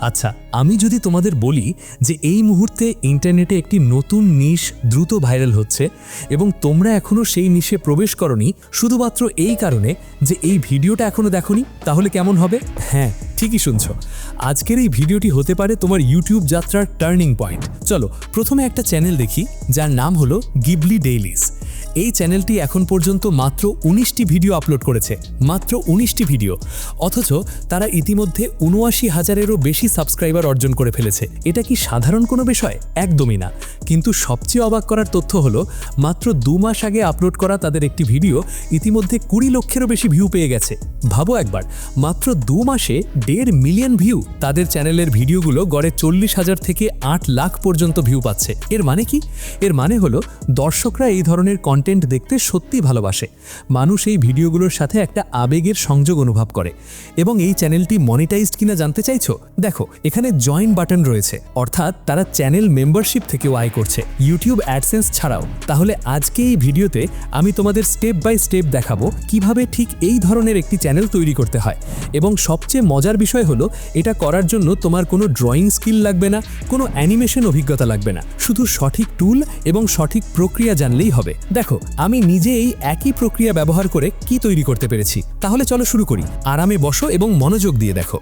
আচ্ছা, আমি যদি তোমাদের বলি যে এই মুহূর্তে ইন্টারনেটে একটি নতুন নিশ দ্রুত ভাইরাল হচ্ছে এবং তোমরা এখনও সেই নিশে প্রবেশ করনি শুধুমাত্র এই কারণে যে এই ভিডিওটা এখনও দেখোনি, তাহলে কেমন হবে? হ্যাঁ, ঠিকই শুনছো। আজকের এই ভিডিওটি হতে পারে তোমার ইউটিউব যাত্রার টার্নিং পয়েন্ট। চলো প্রথমে একটা চ্যানেল দেখি যার নাম হলো গিবলি ডেইলিজ। এই চ্যানেলটি এখন পর্যন্ত মাত্র 19টি ভিডিও আপলোড করেছে, মাত্র 19টি ভিডিও, অথচ তারা ইতিমধ্যে ৭৯,০০০-এরও বেশি সাবস্ক্রাইবার অর্জন করে ফেলেছে। এটা কি সাধারণ কোনো বিষয়? একদমই না। কিন্তু সবচেয়ে অবাক করার তথ্য হলো মাত্র 2 মাস আগে আপলোড করা তাদের একটি ভিডিও ইতিমধ্যে 20 লক্ষেরও বেশি ভিউ পেয়ে গেছে। ভাবো একবার, মাত্র 2 মাসে 1.5 মিলিয়ন ভিউ। তাদের চ্যানেলের ভিডিওগুলো গড়ে 40,000 থেকে 8 লাখ পর্যন্ত ভিউ পাচ্ছে। এর মানে কি? এর মানে হলো দর্শকরা এই ধরনের কন্টেন্ট দেখতে সত্যি ভালোবাসে। মানুষ এই ভিডিওগুলোর সাথে একটা আবেগের সংযোগ অনুভব করে। এবং এই চ্যানেলটি মনিটাইজড কিনা জানতে চাইছো? দেখো, এখানে জয়েন বাটন রয়েছে, অর্থাৎ তারা চ্যানেল মেম্বারশিপ থেকেও আয় করছে, ইউটিউব অ্যাডসেন্স ছাড়াও। তাহলে আজকে এই ভিডিওতে আমি তোমাদের স্টেপ বাই স্টেপ দেখাবো কিভাবে ঠিক এই ধরনের একটি চ্যানেল তৈরি করতে হয়। এবং সবচেয়ে মজার বিষয় হলো, এটা করার জন্য তোমার কোনো ড্রয়িং স্কিল লাগবে না, কোনো অ্যানিমেশন অভিজ্ঞতা লাগবে না, শুধু সঠিক টুল এবং সঠিক প্রক্রিয়া জানলেই হবে। দেখো, আমি নিজে এই একই প্রক্রিয়া ব্যবহার করে কি তৈরি করতে পেরেছি। তাহলে চলো শুরু করি। আরামে বসো এবং মনোযোগ দিয়ে দেখো।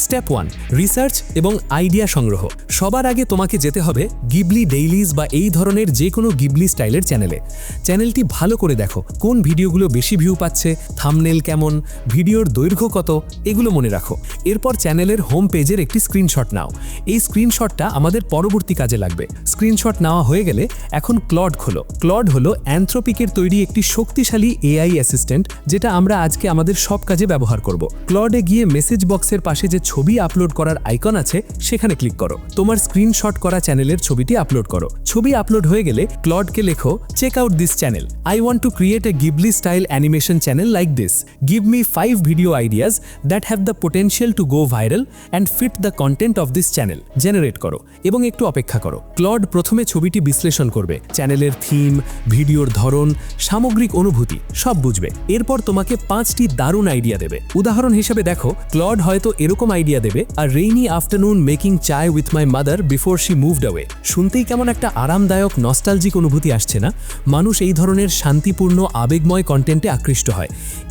স্টেপ 1, রিসার্চ এবং আইডিয়া সংগ্রহ। সবার আগে তোমাকে যেতে হবে গিবলি ডেইলিজ বা এই ধরনের যে কোনো গিবলি স্টাইলের চ্যানেলে। চ্যানেলটি ভালো করে দেখো, কোন ভিডিওগুলো বেশি ভিউ পাচ্ছে, থাম্বনেল কেমন, ভিডিওর দৈর্ঘ্য কত, এগুলো মনে রাখো। এরপর চ্যানেলের হোম পেজের একটি স্ক্রিনশট নাও। এই স্ক্রিনশটটা আমাদের পরবর্তী কাজে লাগবে। স্ক্রিনশট নেওয়া হয়ে গেলে এখন ক্লড খোলো। ক্লড হলো অ্যানথ্রোপিকের তৈরি একটি শক্তিশালী এআই অ্যাসিস্ট্যান্ট, যেটা আমরা আজকে আমাদের সব কাজে ব্যবহার করব। ক্লডে গিয়ে মেসেজ বক্সের পাশে যে ছবি আপলোড করার আইকন আছে সেখানে ক্লিক করো। তোমার স্ক্রিনশট করা চ্যানেলের ছবিটি আপলোড করো। ছবি আপলোড হয়ে গেলে ক্লডকে লেখো, check out this channel. I want to create a Ghibli style animation channel like this. Give me 5 video ideas that have the potential to go viral and fit the content of this channel. Generate করো এবং একটু অপেক্ষা করো। Clod প্রথমে ছবিটি বিশ্লেষণ করবে, চ্যানেলের থিম, ভিডিওর ধরন, সামগ্রিক অনুভূতি সব বুঝবে। এরপর তোমাকে 5টি দারুণ আইডিয়া দেবে। উদাহরণ হিসেবে দেখো, ক্লড হয়তো এরকম আইডিয়া দেবে, আর রেইনি আফটারনুন মেকিং চায় with my mother before she moved away. শুনতেই কেমন একটা আরামদায়ক নস্টালজিক অনুভূতি আসছে না? মানুষ এই ধরনের শান্তিপূর্ণ আবেগময় কন্টেন্টে আকৃষ্ট হয়।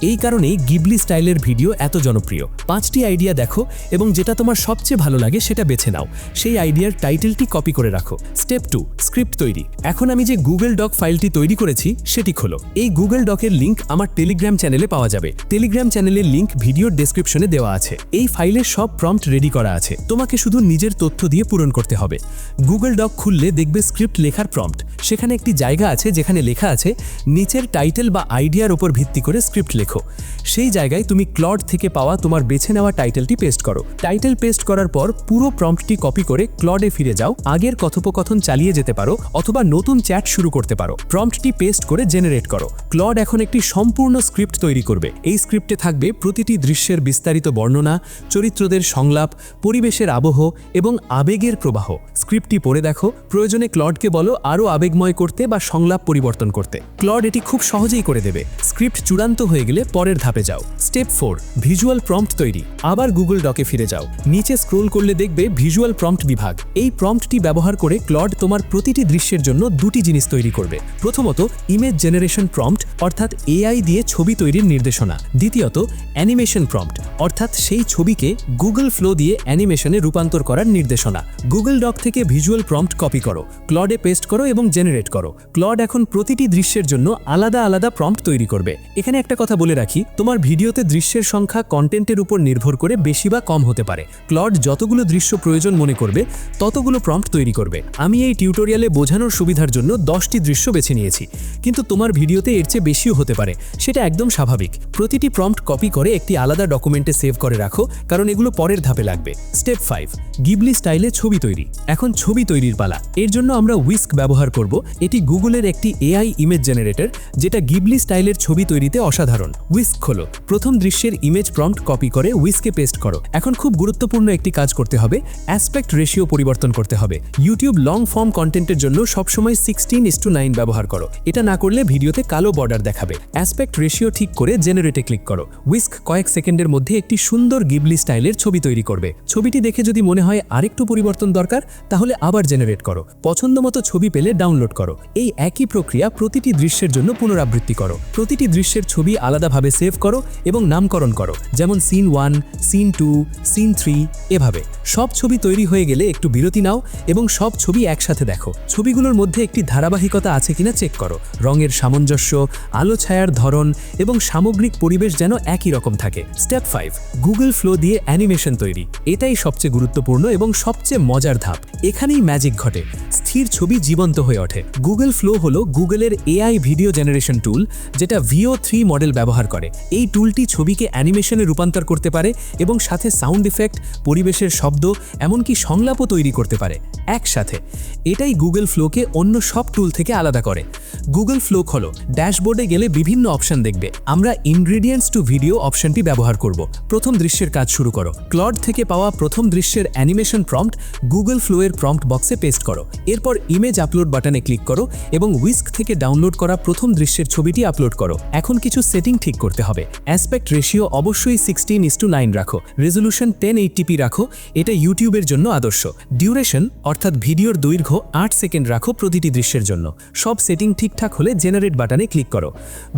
এই কারণেই গিবলি স্টাইলের ভিডিও এত জনপ্রিয়। 5টি আইডিয়া দেখো এবং যেটা তোমার সবচেয়ে ভালো লাগে সেটা বেছে নাও। সেই আইডিয়ার টাইটেলটি কপি করে রাখো। স্টেপ 2, স্ক্রিপ্ট তৈরি। এখন আমি যে গুগল ডক ফাইলটি তৈরি করেছি সেটি খোলো। এই গুগল ডকের লিঙ্ক আমার টেলিগ্রাম চ্যানেলে পাওয়া যাবে। টেলিগ্রাম চ্যানেলের লিঙ্ক ভিডিওর ডেসক্রিপশনে দেওয়া আছে। এই ফাইলের সব প্রম্পট রেডি করা আছে, তোমাকে শুধু নিজের তথ্য দিয়ে পূরণ করতে হবে। গুগল ডক খুললে দেখবে স্ক্রিপ্ট লেখার প্রম্পট। সেখানে একটি জায়গা আছে যেখানে লেখা আছে নিচের টাইটেল বা আইডিয়ার উপর ভিত্তি করে স্ক্রিপ্ট লেখো। সেই জায়গায় তুমি ক্লড থেকে পাওয়া তোমার বেছে নেওয়া টাইটেলটি পেস্ট করো। টাইটেল পেস্ট করার পর পুরো প্রম্পটটি কপি করে ক্লডে ফিরে যাও। আগের কথোপকথন চালিয়ে যেতে পারো অথবা নতুন চ্যাট শুরু করতে পারো। প্রম্পটটি পেস্ট করে জেনারেট করো। ক্লড এখন একটি সম্পূর্ণ স্ক্রিপ্ট তৈরি করবে। এই স্ক্রিপ্টে থাকবে প্রতিটি দৃশ্যের বিস্তারিত বর্ণনা, চরিত্রদের সংলাপ, পরিবেশের আবহ এবং আবেগের প্রবাহ। স্ক্রিপ্টটি পড়ে দেখো, প্রয়োজনে ক্লডকে বলো আরও আবেগময় করতে বা সংলাপ পরিবর্তন করতে। ক্লড এটি খুব সহজেই করে দেবে। স্ক্রিপ্ট চূড়ান্ত হয়ে গেলে পরের ধাপে যাও। স্টেপ 4, ভিজুয়াল প্রম্পট তৈরি। আবার গুগল ডকে ফিরে যাও। নিচে স্ক্রোল করলে দেখবে ভিজুয়াল প্রম্পট বিভাগ। এই প্রম্পটটি ব্যবহার করে ক্লড তোমার প্রতিটি দৃশ্যের জন্য 2টি জিনিস তৈরি করবে। প্রথমত, ইমেজ জেনারেশন প্রম্পট, অর্থাৎ এআই দিয়ে ছবি তৈরির নির্দেশনা। দ্বিতীয়ত, অ্যানিমেশন প্রম্পট, অর্থাৎ সেই ছবিকে গুগল ফ্লো দিয়ে অ্যানিমেশনে রূপান্তর করার নির্দেশনা। গুগল ডক থেকে ভিজুয়াল প্রম্পট কপি করো, ক্লডে পেস্ট করো এবং জেনারেট করো। ক্লড এখন প্রতিটি দৃশ্যের জন্য আলাদা আলাদা প্রম্পট তৈরি করবে। এখানে একটা কথা বলে রাখি, তোমার ভিডিওতে দৃশ্যের সংখ্যা কন্টেন্টের উপর নির্ভর করে বেশি বা কম হতে পারে। ক্লড যতগুলো দৃশ্য প্রয়োজন মনে করবে ততগুলো প্রম্পট তৈরি করবে। আমি এই টিউটোরিয়ালে বোঝানোর সুবিধার জন্য 10টি দৃশ্য বেছে নিয়েছি, কিন্তু তোমার ভিডিওতে এর চেয়ে বেশিও হতে পারে। সেটা একদম স্বাভাবিক। প্রতিটি প্রম্পট কপি করে একটি আলাদা ডকুমেন্টে সেভ করে রাখো, কারণ এগুলো পরের ধাপে লাগবে। স্টেপ 5, গিবলি স্টাইলে ছবি তৈরি। এখন ছবি তৈরির পালা। এর জন্য আমরা উইস্ক ব্যবহার করব। এটি গুগলের একটি এআই ইমেজ জেনারেটর, যেটা গিবলি স্টাইলের ছবি তৈরিতে অসাধারণ। উইস্ক খোলো। প্রথম দৃশ্যের ইমেজ প্রম্পট কপি করে উইস্কে পেস্ট করো। এখন খুব গুরুত্বপূর্ণ একটি কাজ করতে হবে, অ্যাসপেক্ট রেশিও পরিবর্তন করতে হবে। ইউটিউব লং ফর্ম কন্টেন্টের জন্য সবসময় 16:9 ব্যবহার করো। এটা এটা না করলে ভিডিওতে কালো বর্ডার দেখাবে। অ্যাসপেক্ট রেশিও ঠিক করে জেনারেটে ক্লিক করো। উইস্ক কয়েক সেকেন্ডের মধ্যে একটি সুন্দর গিবলি স্টাইলের ছবি তৈরি করবে। ছবিটি দেখে যদি মনে হয় আরেকটু পরিবর্তন দরকার, তাহলে আবার জেনারেট করো। পছন্দমতো ছবি পেলে ডাউনলোড করো। এই একই প্রক্রিয়া প্রতিটি দৃশ্যের জন্য পুনরাবৃত্তি করো। প্রতিটি দৃশ্যের ছবি আলাদাভাবে সেভ করো এবং নামকরণ করো, যেমন সিন 1, সিন 2, সিন 3 এভাবে। সব ছবি তৈরি হয়ে গেলে একটু বিরতি নাও এবং সব ছবি একসাথে দেখো। ছবিগুলোর মধ্যে একটি ধারাবাহিকতা আছে কিনা চেক করো। রঙের সামঞ্জস্য, আলো ছায়ার ধরন এবং সামগ্রিক পরিবেশ যেন একই রকম থাকে। স্টেপ 5, গুগল ফ্লো দিয়ে অ্যানিমেশন তৈরি। এটাই সবচেয়ে গুরুত্বপূর্ণ এবং সবচেয়ে মজার ধাপ। এখানেই ম্যাজিক ঘটে, স্থির ছবি জীবন্ত হয়ে ওঠে। গুগল ফ্লো হলো গুগলের এআই ভিডিও জেনারেশন টুল, যেটা VO3 মডেল ব্যবহার করে। এই টুলটি ছবিকে অ্যানিমেশনে রূপান্তর করতে পারে এবং সাথে সাউন্ড ইফেক্ট, পরিবেশের শব্দ, এমনকি সংলাপও তৈরি করতে পারে একসাথে। এটাই গুগল ফ্লোকে অন্য সব টুল থেকে আলাদা করে। গুগল ফ্লো খোলো, ড্যাশবোর্ডে গেলে বিভিন্ন অপশন দেখবে। আমরা ইনগ্রেডিয়েন্টস টু ভিডিও অপশনটি ব্যবহার করব। প্রথম দৃশ্যের কাজ শুরু করো। ক্লড থেকে পাওয়া প্রথম দৃশ্যের অ্যানিমেশন প্রম্পট গুগল ফ্লো এর প্রম্পট বক্সে পেস্ট করো। এরপর ইমেজ আপলোড বাটনে ক্লিক করো এবং উইস্ক থেকে ডাউনলোড করা প্রথম দৃশ্যের ছবিটি আপলোড করো। এখন কিছু সেটিং ঠিক করতে হবে। অ্যাসপেক্ট রেশিও অবশ্যই 16:9 রাখো। রেজোলিউশন 1080p রাখো, এটা ইউটিউবের জন্য আদর্শ। ডিউরেশন অর্থাৎ ভিডিওর দৈর্ঘ্য 8 সেকেন্ড রাখো প্রতিটি দৃশ্যের জন্য। সব সেটিং ঠিকঠাক হলে জেনারেট বাটনে ক্লিক করো।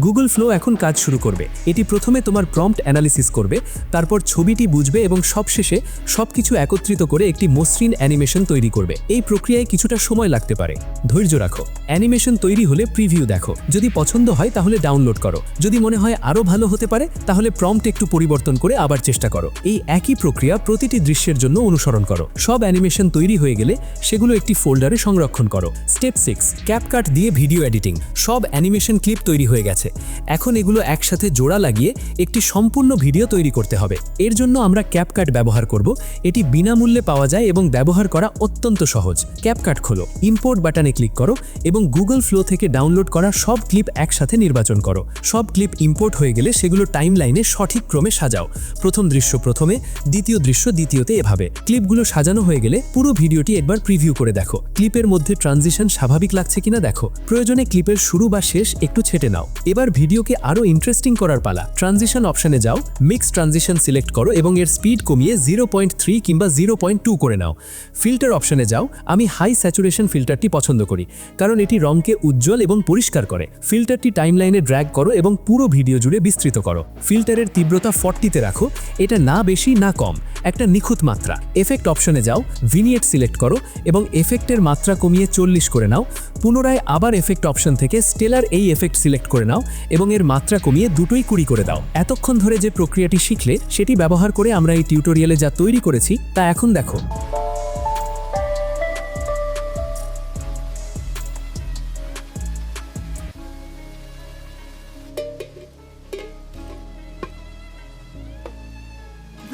গুগল ফ্লো এখন কাজ শুরু করবে। এটি প্রথমে তোমার প্রম্পট অ্যানালিসিস করবে, তারপর ছবিটি বুঝবে এবং সবশেষে সবকিছু একত্রিত করে একটি মসৃণ অ্যানিমেশন তৈরি করবে। এই প্রক্রিয়ায় কিছুটা সময় লাগতে পারে, ধৈর্য রাখো। অ্যানিমেশন তৈরি হলে প্রিভিউ দেখো। যদি পছন্দ হয় তাহলে ডাউনলোড করো। যদি মনে হয় আরও ভালো হতে পারে, তাহলে প্রম্পট একটু পরিবর্তন করে আবার চেষ্টা করো। এই একই প্রক্রিয়া প্রতিটি দৃশ্যের জন্য অনুসরণ করো। সব অ্যানিমেশন তৈরি হয়ে গেলে সেগুলো একটি ফোল্ডারে সংরক্ষণ করো। স্টেপ 6, ক্যাপকাট দিয়ে ভিডিও এডিটিং। সব অ্যানিমেশন ক্লিপ তৈরি হয়ে গেছে। এখন এগুলো একসাথে জোড়া লাগিয়ে একটি সম্পূর্ণ ভিডিও তৈরি করতে হবে। এর জন্য আমরা ক্যাপকাট ব্যবহার করব। এটি বিনামূল্যে পাওয়া যায় এবং ব্যবহার করা অত্যন্ত সহজ। ক্যাপকাট খোলো, ইম্পোর্ট বাটনে ক্লিক করো এবং গুগল ফ্লো থেকে ডাউনলোড করা সব ক্লিপ একসাথে নির্বাচন করো। সব ক্লিপ ইম্পোর্ট হয়ে গেলে সেগুলো টাইমলাইনে সঠিক ক্রমে সাজাও। প্রথম দৃশ্য প্রথমে, দ্বিতীয় দৃশ্য দ্বিতীয়তে, এভাবে। ক্লিপগুলো সাজানো হয়ে গেলে পুরো ভিডিওটি একবার প্রিভিউ করে দেখো। ক্লিপের মধ্যে ট্রানজিশন স্বাভাবিক লাগছে কিনা দেখো। প্রয়োজনে ক্লিপের শুরু বা শেষ একটু ছেটে নাও। এবার ভিডিওকে আরও ইন্টারেস্টিং করার পালা। ট্রানজিশন অপশনে যাও, মিক্স ট্রানজিশন সিলেক্ট করো এবং এর স্পিড কমিয়ে 0.3 কিংবা 0.2 করে নাও। ফিল্টার অপশনে যাও। আমি হাই স্যাচুরেশন ফিল্টারটি পছন্দ করি, কারণ এটি রঙকে উজ্জ্বল এবং পরিষ্কার করে। ফিল্টারটি টাইমলাইনে ড্র্যাগ করো এবং পুরো ভিডিও জুড়ে বিস্তৃত করো। ফিল্টারের তীব্রতা 40-তে রাখো, এটা না বেশি না কম, একটা নিখুঁত মাত্রা। এফেক্ট অপশনে যাও, ভিনিয়েট সিলেক্ট করো এবং এফেক্টের মাত্রা কমিয়ে 40 করে নাও। পুনরায় আবার এফেক্ট অপশন থেকে স্টেলার এই এফেক্ট সিলেক্ট করে নাও এবং এর মাত্রা কমিয়ে দুটোই 20 করে দাও। এতক্ষণ ধরে যে প্রক্রিয়াটি শিখলে সেটি ব্যবহার করে আমরা এই টিউটোরিয়ালে যা তৈরি করেছি তা এখন দেখো।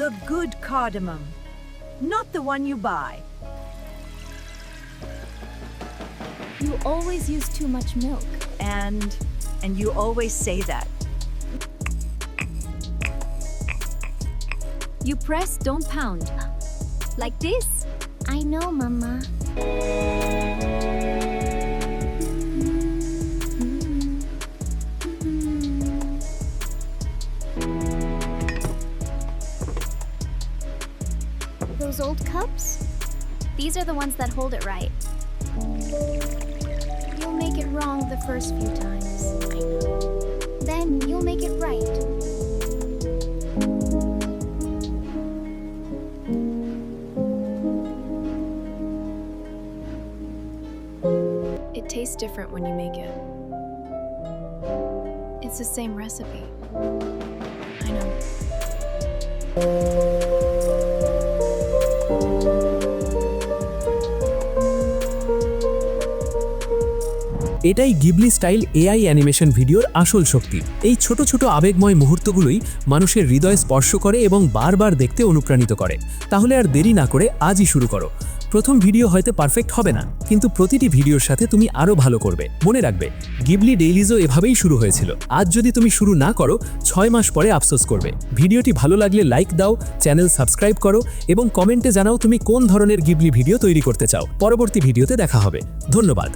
The good cardamom, not the one you buy. You always use too much milk. And you always say that. You press, don't pound. Like this? I know, Mama. Those old cups? These are the ones that hold it right. You'll make it wrong the first few times. Then you'll make it right. It tastes different when you make it. It's the same recipe. I know. এটাই Ghibli style AI animation ভিডিওর আসল শক্তি। এই ছোট ছোট আবেগময় মুহূর্তগুলোই মানুষের হৃদয় স্পর্শ করে এবং বারবার দেখতে অনুপ্রাণিত করে। তাহলে আর দেরি না করে আজই শুরু করো। প্রথম ভিডিও হয়তো পারফেক্ট হবে না, কিন্তু প্রতিটি ভিডিওর সাথে তুমি আরও ভালো করবে। মনে রাখবে, গিবলি ডেইলিজও এভাবেই শুরু হয়েছিল। আজ যদি তুমি শুরু না করো, 6 মাস পরে আফসোস করবে। ভিডিওটি ভালো লাগলে লাইক দাও, চ্যানেল সাবস্ক্রাইব করো এবং কমেন্টে জানাও তুমি কোন ধরনের গিবলি ভিডিও তৈরি করতে চাও। পরবর্তী ভিডিওতে দেখা হবে। ধন্যবাদ।